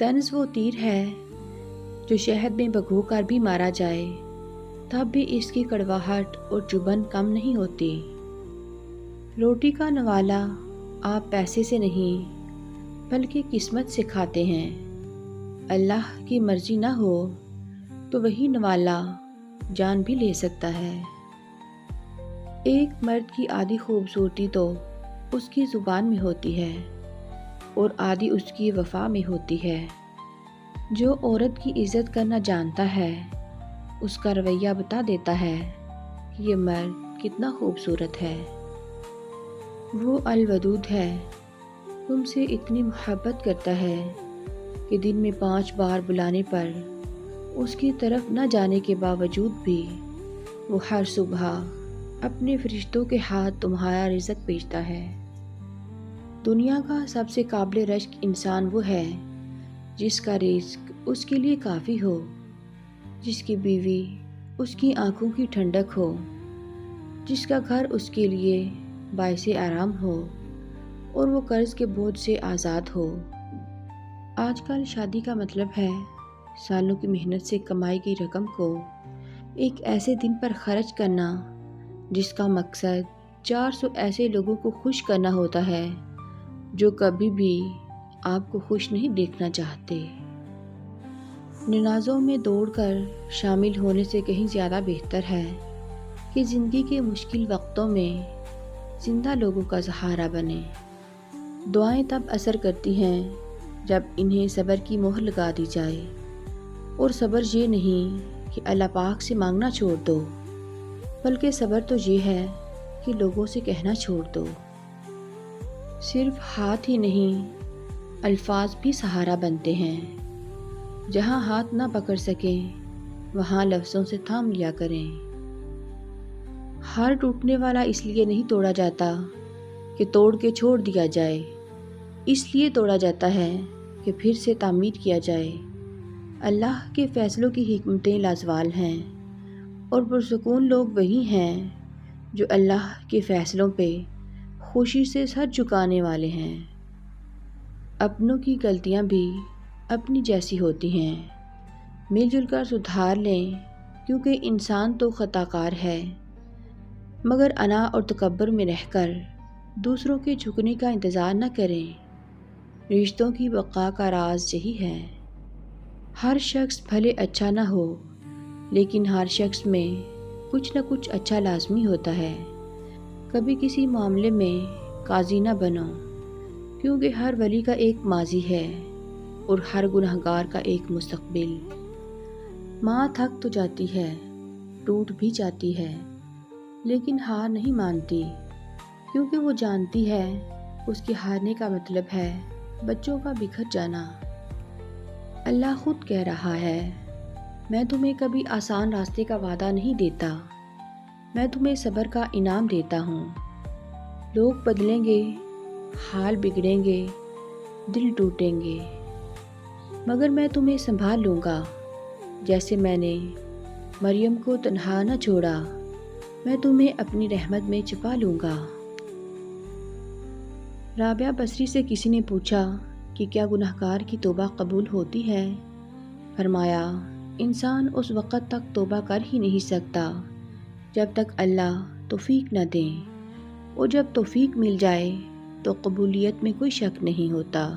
طنز وہ تیر ہے جو شہد میں بھگو کر بھی مارا جائے تب بھی اس کی کڑواہٹ اور چبھن کم نہیں ہوتی۔ روٹی کا نوالا آپ پیسے سے نہیں بلکہ قسمت سے کھاتے ہیں۔ اللہ کی مرضی نہ ہو تو وہی نوالا جان بھی لے سکتا ہے۔ ایک مرد کی آدھی خوبصورتی تو اس کی زبان میں ہوتی ہے اور آدھی اس کی وفا میں ہوتی ہے۔ جو عورت کی عزت کرنا جانتا ہے اس کا رویہ بتا دیتا ہے کہ یہ مرد کتنا خوبصورت ہے۔ وہ الودود ہے، تم سے اتنی محبت کرتا ہے کہ دن میں 5 بار بلانے پر اس کی طرف نہ جانے کے باوجود بھی وہ ہر صبح اپنے فرشتوں کے ہاتھ تمہارا رزق بھیجتا ہے۔ دنیا کا سب سے قابل رشک انسان وہ ہے جس کا رزق اس کے لیے کافی ہو، جس کی بیوی اس کی آنکھوں کی ٹھنڈک ہو، جس کا گھر اس کے لیے باعث آرام ہو اور وہ قرض کے بوجھ سے آزاد ہو۔ آج کل شادی کا مطلب ہے سالوں کی محنت سے کمائی کی رقم کو ایک ایسے دن پر خرچ کرنا جس کا مقصد 400 ایسے لوگوں کو خوش کرنا ہوتا ہے جو کبھی بھی آپ کو خوش نہیں دیکھنا چاہتے۔ ننازوں میں دوڑ کر شامل ہونے سے کہیں زیادہ بہتر ہے کہ زندگی کے مشکل وقتوں میں زندہ لوگوں کا سہارا بنے۔ دعائیں تب اثر کرتی ہیں جب انہیں صبر کی مہر لگا دی جائے، اور صبر یہ نہیں کہ اللہ پاک سے مانگنا چھوڑ دو، بلکہ صبر تو یہ ہے کہ لوگوں سے کہنا چھوڑ دو۔ صرف ہاتھ ہی نہیں، الفاظ بھی سہارا بنتے ہیں۔ جہاں ہاتھ نہ پکڑ سکیں وہاں لفظوں سے تھام لیا کریں۔ ہار ٹوٹنے والا اس لیے نہیں توڑا جاتا کہ توڑ کے چھوڑ دیا جائے، اس لیے توڑا جاتا ہے کہ پھر سے تعمیر کیا جائے۔ اللہ کے فیصلوں کی حکمتیں لازوال ہیں، اور پرسکون لوگ وہی ہیں جو اللہ کے فیصلوں پہ خوشی سے سر جھکانے والے ہیں۔ اپنوں کی غلطیاں بھی اپنی جیسی ہوتی ہیں، مل جل کر سدھار لیں، کیونکہ انسان تو خطا کار ہے، مگر انا اور تکبر میں رہ کر دوسروں کے جھکنے کا انتظار نہ کریں۔ رشتوں کی بقا کا راز یہی ہے۔ ہر شخص بھلے اچھا نہ ہو، لیکن ہر شخص میں کچھ نہ کچھ اچھا لازمی ہوتا ہے۔ کبھی کسی معاملے میں قاضی نہ بنو، کیونکہ ہر ولی کا ایک ماضی ہے اور ہر گنہگار کا ایک مستقبل۔ ماں تھک تو جاتی ہے، ٹوٹ بھی جاتی ہے، لیکن ہار نہیں مانتی، کیونکہ وہ جانتی ہے اس کے ہارنے کا مطلب ہے بچوں کا بکھر جانا۔ اللہ خود کہہ رہا ہے، میں تمہیں کبھی آسان راستے کا وعدہ نہیں دیتا، میں تمہیں صبر کا انعام دیتا ہوں۔ لوگ بدلیں گے، حال بگڑیں گے، دل ٹوٹیں گے، مگر میں تمہیں سنبھال لوں گا۔ جیسے میں نے مریم کو تنہا نہ چھوڑا، میں تمہیں اپنی رحمت میں چھپا لوں گا۔ رابعہ بصری سے کسی نے پوچھا کہ کیا گنہگار کی توبہ قبول ہوتی ہے؟ فرمایا، انسان اس وقت تک توبہ کر ہی نہیں سکتا جب تک اللہ توفیق نہ دیں، اور جب توفیق مل جائے تو قبولیت میں کوئی شک نہیں ہوتا۔